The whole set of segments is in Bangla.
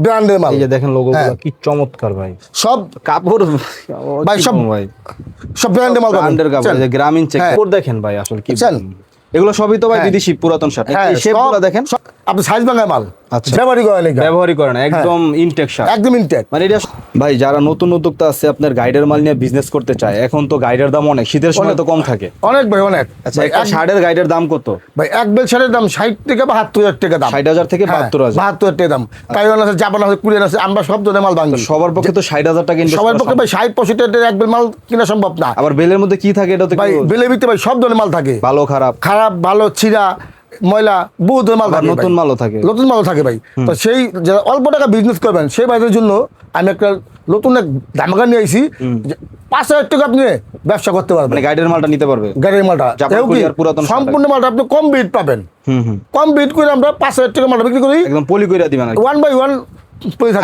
ব্র্যান্ডের মাল। এই যে দেখেন লোগোগুলো কি চমৎকার ভাই, সব কাপড় ভাই সব ব্র্যান্ডের মাল, ব্র্যান্ডের কাপড়। যে গ্রামীণ চেক কাপড় দেখেন ভাই, আসলে কি এগুলো সবই তো ভাই বিদেশি পুরাতন শার্ট। এই শেপগুলো দেখেন, আপনি সাইজ ভাঙা মাল। আচ্ছা, ব্যবহারই করেন একদম ইনটেক শার্ট, একদম ইনটেক। মানে এটা ভাই যারা নতুন উদ্যোক্তা আছে আপনার গাইডের মাল নিয়ে বিজনেস করতে চায়, এখন তো গাইডের দাম অনেক, শীতের সময় তো কম থাকে অনেক ভাই, অনেক। আচ্ছা, একটা শার্টের গাইডের দাম কত ভাই? এক বেল শার্টের দাম 60 থেকে 72,000 টাকা দাম। 60,000 থেকে 72,000, 72,000 টাকা দাম। তাইওয়ান আছে, জাপান আছে, কোরিয়ান আছে, আমরা সব ধরনের মাল ভাঙি। সবার পক্ষে তো 60,000 টাকা ইনভেস্ট সবার পক্ষে ভাই 60-65 টাকা এক বেল মাল কিনা সম্ভব না। আবার বেলের মধ্যে কি থাকে এটা তো ভাই বেলের ভিতরে ভাই সব ধরনের মাল থাকে, ভালো খারাপ, ভালো ছিঁড়া ময়লা বহু ধরনের মাল থাকে, নতুন মালও থাকে, নতুন মালও থাকে ভাই। তো সেই যারা অল্প টাকা বিজনেস করবেন সেই ভাইদের জন্য আমি একটা নতুন এক ধামাকা নিয়ে আইছি। 5,000 টাকা আপনি ব্যবসা করতে পারবেন, মানে গাইডের মালটা নিতে পারবে। গাড়ির মালটা সম্পূর্ণ মালটা আপনি কম বিট পাবেন। কম বিট করে আমরা 5,000 টাকা মালটা বিক্রি করি, একদম পলি করে দিবেন, 1 বাই 1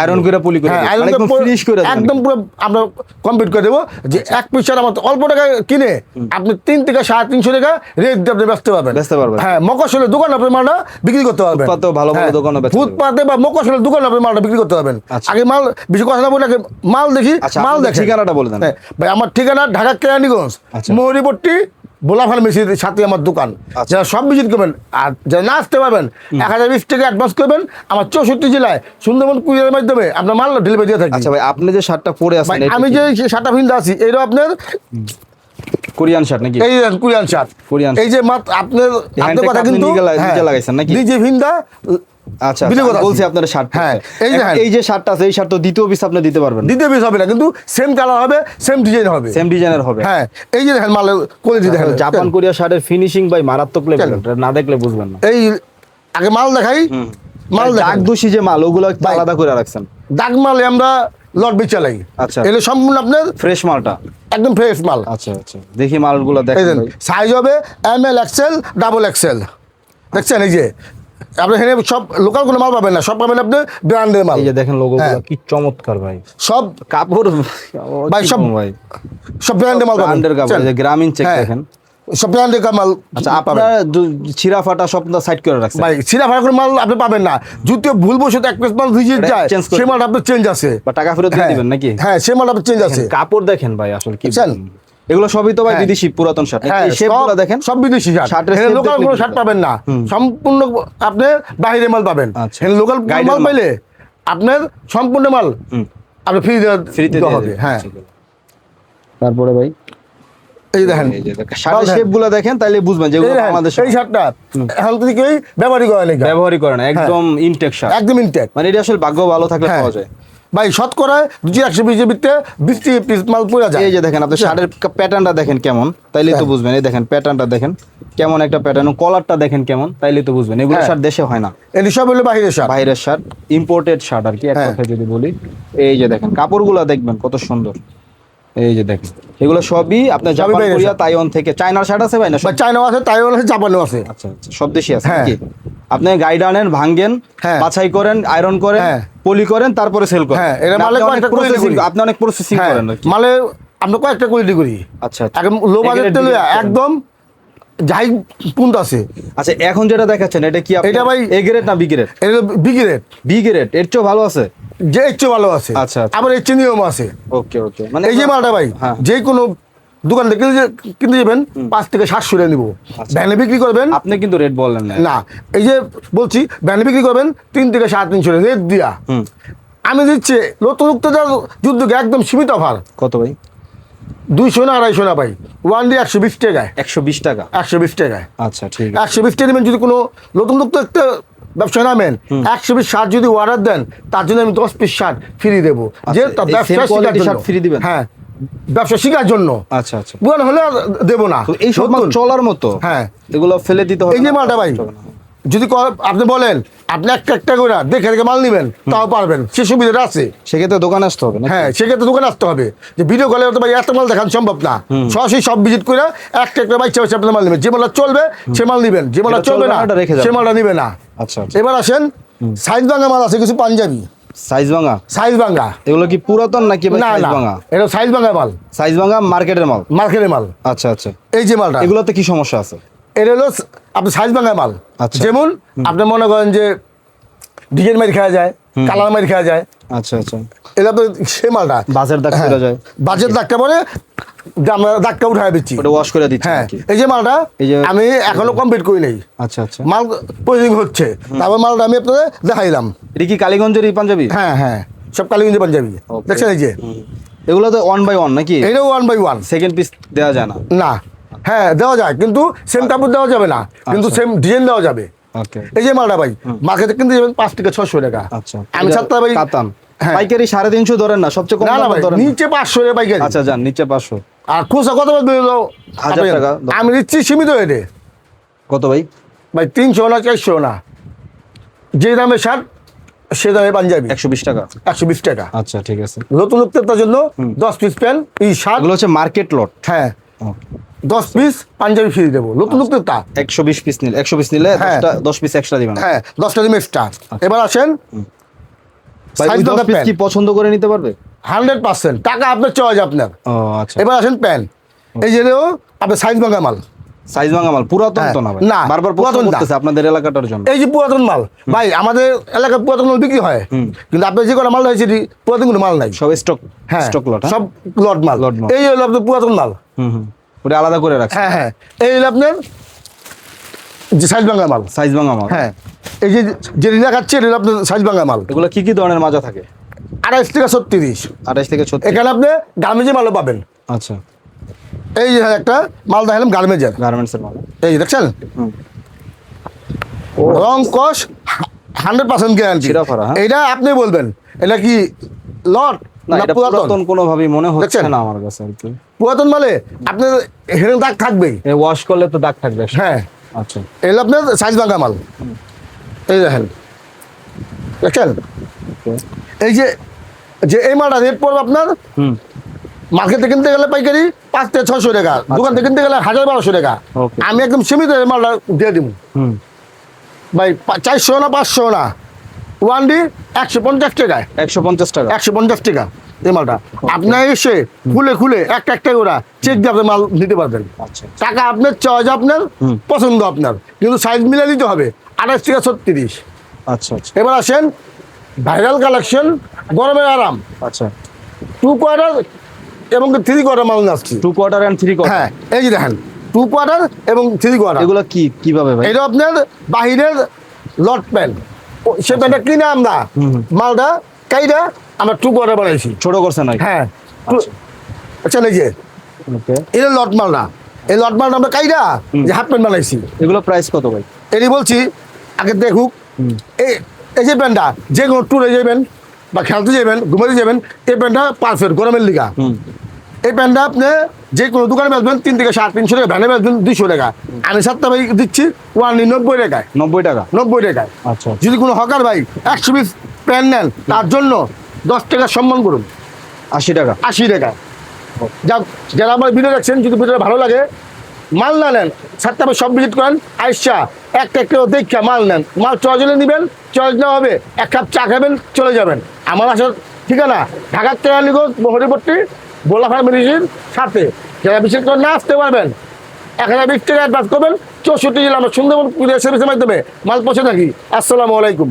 আয়রন করে পলি করে একদম ফিনিশ করে একদম পুরো আমরা কমপ্লিট করে দেবো। যে এক পিস শার্ট আমার অল্প টাকা কিনে আপনি 3 থেকে 350 টাকা রেট দিয়ে আপনি বেচতে পারবেন। হ্যাঁ, মকসলের দোকান আপনি মালটা বিক্রি করতে পারবেন, ভালো ভালো দোকান, ফুটপাতে বা মকসলের দোকান আপনি মালটা বিক্রি করতে পারবেন। আগে মাল বেশি কথা না বলে আগে মাল দেখি, মাল দেখে ঠিকানাটা বলে দেন ভাই। আমার ঠিকানা ঢাকা কেরানীগঞ্জ, মোহরিপট্টি বোলা ফার্মেসির সাথে আমার দোকান। যারা সব ভিজিট করবেন আর যারা না আসতে পারবেন 1020 টাকা অ্যাডভান্স করবেন। আমার 64 জেলায় সুন্দরবন কুরিয়ারের মাধ্যমে আপনার মাল ডেলিভারি দিয়ে থাকি। আচ্ছা ভাই, আপনি যে শার্টটা পরে আছেন, আমি যে শার্টটা ভিন্দা আছি এইটা আপনার কোরিয়ান শার্ট নাকি? এই কোরিয়ান শার্ট, এই যে আপনার কথা কিন্তু নিজে লাগাইছেন নাকি? নিজে ভিন্দা। আচ্ছা, বলছি আপনার শার্ট। হ্যাঁ, এই যে শার্টটা আছে, এই শার্ট তো দ্বিতীয় পিস আপনি দিতে পারবেন? দ্বিতীয় পিস হবে না, কিন্তু সেম কালার হবে, সেম ডিজাইন হবে, সেম ডিজাইনের হবে। হ্যাঁ, এই যে দেখেন মালের কোয়ালিটি দেখেন। জাপান কোরিয়া শার্টের ফিনিশিং ভাই মারাত্মক লেভেল, না দেখলে বুঝবেন না। এই আগে মাল দেখাই, মাল দাগ দোষী যে মাল ওগুলো আলাদা করে রাখছেন। দাগ মালে আমরা লট বেচে চালাই। আচ্ছা, এগুলো সম্পূর্ণ আপনার ফ্রেশ মালটা, একদম ফ্রেশ মাল। আচ্ছা আচ্ছা, দেখি মালগুলো দেখেন। সাইজ হবে ML XL ডাবল XL, দেখছেন? এই যে আপনি এখানে সব লোকাল কোনো মাল পাবেন না, সব পাবেন আপনি ব্র্যান্ডের মাল। এই যে দেখেন লোগোগুলো কি চমৎকার ভাই, সব কাপড় ভাই সব ব্র্যান্ডের মাল পাবেন, ব্র্যান্ডের কাপড়। যে গ্রামীণ চেক দেখেন, সব ব্র্যান্ডের মাল। আচ্ছা, আপনারা ছিঁড়া ফাটা সব সাইড করে রাখছেন ভাই? ছিঁড়া ফাটা কোনো মাল আপনি পাবেন না। যদিও ভুলবশত এক পিস মাল রিজেক্ট যায়, সেই মালটা আপনার চেঞ্জ আছে বা টাকা ফেরত দিয়ে দিবেন নাকি? হ্যাঁ, সেই মালটা আপনার চেঞ্জ আছে। কাপড় দেখেন ভাই, আসলে কি এগুলো সবই তো ভাই বিদেশি পুরাতন শার্ট। এই শেপগুলো দেখেন, সব বিদেশি শার্ট। এখানে লোকাল কোনো শার্ট পাবেন না, সম্পূর্ণ আপনি বাইরে মাল পাবেন। এখানে লোকাল মাল পাইলে আপনার সম্পূর্ণ মাল আপনি ফ্রিতে হবে। হ্যাঁ, তারপরে ভাই এই দেখেন শার্টের শেপগুলো দেখেন, তাইলে বুঝবেন যে আমাদের এই শার্টটা এখন থেকে ব্যবহারই করে না, একদম ইনটেক শার্ট, একদম ইনটেক। মানে এটা আসলে ভাগ্য ভালো থাকলে পাওয়া যায় ভাই। শতকরা 120 ভিতরে 20 পিস মাল পড়া যায়। এই যে দেখেন আপনার শার্টের প্যাটার্নটা দেখেন কেমন, তাইলেই তো বুঝবেন। এই দেখেন প্যাটার্নটা দেখেন কেমন একটা প্যাটার্ন, কলারটা দেখেন কেমন, তাইলেই তো বুঝবেন। এগুলো শার্ট দেশে হয় না, এই সব হলো বাইরের শার্ট, বাইরের শার্ট, ইম্পোর্টেড শার্ট আর কি এক কথায় যদি বলি। এই যে দেখেন কাপড়গুলো দেখবেন কত সুন্দর। এই যে দেখেন এগুলো সবই আপনার জাপান কোরিয়া তাইওয়ান থেকে। চায়নার শার্ট আছে ভাই? না, চায়নাও আছে, তাইওয়ান আছে, জাপানও আছে। আচ্ছা আচ্ছা, সব দেশই আছে নাকি? আপনি গাইড আনেন, ভাঙেন, বাছাই করেন, আয়রন করেন, পলি করেন, তারপরে সেল করেন। আপনি অনেক প্রসেসিং করেন মালে, আমরা কয়েকটা কোয়ালিটি করি। আচ্ছা, লো বাজেট তেল একদম যাই পুন্ত আছে। আচ্ছা, এখন যেটা দেখাচ্ছেন এটা কি এটা ভাই এ গ্রেড না বি গ্রেড? এটা বি গ্রেড। বি গ্রেড এর চেয়ে ভালো আছে? যে এর চেয়ে ভালো আছে। আচ্ছা, আবার এর চেয়ে নিয়ম আছে। ওকে ওকে, মানে এই যে মালটা ভাই যে কোনো দোকান থেকে কিনতে যাবেন 5 থেকে 700 টাকা নিব, ভ্যানে বিক্রি করবেন। আপনি কিন্তু রেট বললেন না, এই যে বলছি ভ্যানে বিক্রি করবেন 3 থেকে 350 টাকা রেট দিয়া। আমি দিচ্ছি নতুন যুদ্ধকে একদম সীমিত অফার। কত ভাই? 200 না 250 না ভাই, 120 টাকায়। 120 টাকা? 120 টাকায়। আচ্ছা ঠিক আছে, 120 টাকা নেবেন। যদি কোনো নতুন একটা ব্যবসা নামেন 120 শার্ট যদি অর্ডার দেন, তার জন্য আমি 10 পিস শার্ট ফ্রি দেবো। যে ব্যবসা ফ্রি দিবেন? হ্যাঁ, ব্যবসা শেখার জন্য। আচ্ছা আচ্ছা, বুঝানো হলে দেবো না। এই সব মাল চলার মতো। হ্যাঁ, এগুলো ফেলে দিতে হবে। এই যে মালটা ভাই যদি আপনি বলেন আপনি একটা করে দেখে দেখে মাল নেবেন, তাও পারবেন, সে সুবিধাটা আছে। সেক্ষেত্রে দোকানে আসতে হবে। হ্যাঁ, সেক্ষেত্রে দোকানে আসতে হবে। যে ভিডিও কলে তো ভাই এত মাল দেখানো সম্ভব না। সরাসরি সব ভিজিট করে একটা বাইচা আপনার মাল নেবেন। যে মালটা চলবে সে মাল নেবেন, যে মালটা চলবে না সে মালটা নেবে না। আচ্ছা, এবার আসেন সাইজ ভাঙা মাল আছে কিছু পাঞ্জাবি। সাইজ ভাঙা এগুলো কি পুরাতন নাকি? না না, এটা সাইজ ভাঙা মাল। সাইজ ভাঙা মার্কেটের মাল। আচ্ছা আচ্ছা, এই যে মালটা, এগুলোতে কি সমস্যা আছে? এটা হলো আপনি সাইজ ভাঙা মাল। যেমন আপনি মনে করেন যে ডিজাইন মারি খাওয়া যায়, কালার মারি খাওয়া যায়। আচ্ছা আচ্ছা, এটা তো সেই মালটা বাজের দাগ পড়ে যায়, বাজের দাগটা পরে আমরা দাগটা উঠায় দিচ্ছি, ওটা ওয়াশ করে দিচ্ছি হ্যাঁ। নাকি? এই যে মালটা এই যে আমি এখনো কমপ্লিট করি নাই, আচ্ছা আচ্ছা, মাল প্রয়োজন হচ্ছে, তারপর মালটা আমি আপনাদের দেখাইলাম। এটা কি কালীগঞ্জের এই পাঞ্জাবি? হ্যাঁ হ্যাঁ, সব কালীগঞ্জ পাঞ্জাবি। Okay. দেখছেন এই যে এগুলো তো 1 বাই 1 নাকি? এইটাও 1 বাই 1 সেকেন্ড পিস দেওয়া যায় না? না, হ্যাঁ দেওয়া যায়, কিন্তু সেম কাপড় দেওয়া যাবে না, কিন্তু সেম ডিজাইন দেওয়া যাবে। ওকে, এই যে মালটা ভাই মার্কেটে কিন্তু 5 থেকে 600 টাকা। আচ্ছা, আমি এটা ছাত্র ভাই কাতান হ্যাঁ। পাইকারি 350 ধরেন না, সবচেয়ে কম না না দাম ভাই, ধরেন না। নিচে 500 টাকা পাইকারি। আচ্ছা যান, নিচে 500। আর খুচরা কত বলতে 1000 টাকা। আমি দিচ্ছি সীমিত রেটে কত ভাই? ভাই 300 না 400 না, যে দামে শার্ট সে দামে পাঞ্জাবি 120 টাকা। 120 টাকা। আচ্ছা ঠিক আছে, নতুন উত্তরটার জন্য 10 পিস প্যান্ট এই শার্ট, এগুলো হচ্ছে মার্কেট লট। হ্যাঁ 10 পিস পাঞ্জাবি ফ্রি দেবো নতুন উত্তরটা। 120 পিস নিলে 100 পিস নিলে হ্যাঁ। 10 পিস এক্সট্রা দিবেন। হ্যাঁ 10টা দিন এক্সট্রা। এবার আসেন ভাই size ওই 10 মতো পিস প্যান্ট। কি পছন্দ করে নিতে পারবে? 100% টাকা আপনার চয়েস আপনার। ও আচ্ছা, এবার আসেন প্যান্ট, এই যে আপনার সাইজ ভাঙা মাল, সাইজ ভাঙা মাল, পুরাতন তো না ভাই? না, বারবার প্রশ্ন পুরাতন না। করতেছে আপনাদের এলাকাটার জন্য। এই যে পুরাতন মাল ভাই, আমাদের এলাকায় পুরাতন মাল বিক্রি হয়, কিন্তু আপনার যে কোনো মাল হয়েছে পুরাতন কোনো মাল নাই, সব স্টক, হ্যাঁ স্টক লট। সব লট মাল। লট মাল। এই হলো আপনার পুরাতন মাল, ওটা আলাদা করে রাখছে। হ্যাঁ হ্যাঁ। এই হলো আপনার যে সাইজ ভাঙা মাল, সাইজ ভাঙা মাল। হ্যাঁ। এই যে যেটা দেখাচ্ছে এটা হলো আপনার সাইজ ভাঙা মাল। এগুলো কি কি ধরনের মাজা থাকে? 28 থেকে 36। 28 থেকে 36। এখানে আপনি গার্মেন্টের মালও পাবেন। আচ্ছা, এই যে একটা মাল দেখালাম গার্মেন্টের, গার্মেন্টস এর মাল। এই যে দেখছেন রং কস 100% গ্যারান্টি। শিরাফারা, হ্যাঁ। এইটা আপনি বলবেন এটা কি লট না, না এটা পুরাতন? পুরাতন কোনো ভাবে মনে হচ্ছে দেখছেন? না আমার কাছে আর কি। পুরাতন মালে আপনার হেরে দাগ থাকবেই, এই ওয়াশ করলে তো দাগ থাকবে। হ্যাঁ। আচ্ছা, এই হলো আপনার সাইজ ভাঙা মাল, এই দেখেন দেখছেন। ওকে। এই যে যে এই মালটা রেট পড়বে আপনার মার্কেটে কিনতে গেলে পাইকারি 5 থেকে 600 টাকা, দোকান থেকে কিনতে গেলে 1000-1200 টাকা। ওকে। আমি একদম সীমিত এই মালটা দিয়ে দিব ভাই, 400 না 500 না, 1D 150 টাকায়, 150 টাকা। 150 টাকা এই মালটা। আপনার এসে খুলে খুলে একটা একটা ওরা চেক দিয়ে আপনি মাল নিতে পারবেন। আচ্ছা, টাকা আপনার চয়েস আপনার, পছন্দ আপনার, কিন্তু সাইজ মিলে নিতে হবে 28 থেকে 36। আচ্ছা আচ্ছা, এবার আসেন ভাইরাল কালেকশন, গরমের আরাম, আচ্ছা। 2 কোয়ার্টার এবং 3 কোয়ার্টার মাল আসছে। 2 কোয়ার্টার এন্ড 3 কোয়ার্টার। হ্যাঁ এই যে দেখেন 2 কোয়ার্টার এবং 3 কোয়ার্টার। এগুলো কি কিভাবে ভাই? এটা আপনার বাহিরের লট প্যান্ট, সে প্যান্টটা কিনে আমরা মালটা কাইটা আমরা 2 কোয়ার্টার বানাইছি। ছোট করছে নাকি? হ্যাঁ আচ্ছা, এই যে ওকে। এটা লট মালটা, এই লট মালটা আমরা কাইটা যে হাফ প্যান্ট বানাইছি। এগুলো প্রাইস কত ভাই? এটি বলছি আগে দেখুক, এই এই যে প্যান্টটা যে কোনো ট্যুরে যাবেন বা খেলতে যাবেন, ঘুমাতে যাবেন, এই প্যান্টটা পারফেক্ট গরমের লিগা। এই প্যান্টটা আপনি যে কোনো দোকানে বেচবেন 3 থেকে 350 টাকা, ভ্যানে বেচবেন 200 টাকা। আমি 7টা ভাই দিচ্ছি 90 টাকায়। 90 টাকা। 90 টাকায়। আচ্ছা, যদি কোনো হকার ভাই 100 পিস প্যান্ট নেন, তার জন্য 10 টাকা সম্মান করুন, 80 টাকা। 80 টাকা। যারা আমার ভিডিও দেখছেন, যদি ভিডিওটা ভালো লাগে, মাল না নেন, 7টা ভাই সব ভিজিট করেন, আইসা একটা একটা দেখা মাল নেন, মাল চয়েস হলে নেবেন, চয়েস না হবে 1 কাপ চা খাবেন, চলে যাবেন। আমার আসার ঠিকানা ঢাকার কেরানীগঞ্জ মহরীপট্টি বোলা ফার্মেসির সাথে। যারা বিশেষ করে না আসতে পারবেন 1020 টাকা অ্যাডভান্স করবেন, 64 জেলা আমরা সুন্দরবন কুরিয়ার সার্ভিসের মাধ্যমে মাল পৌঁছে থাকি। আসসালামু আলাইকুম।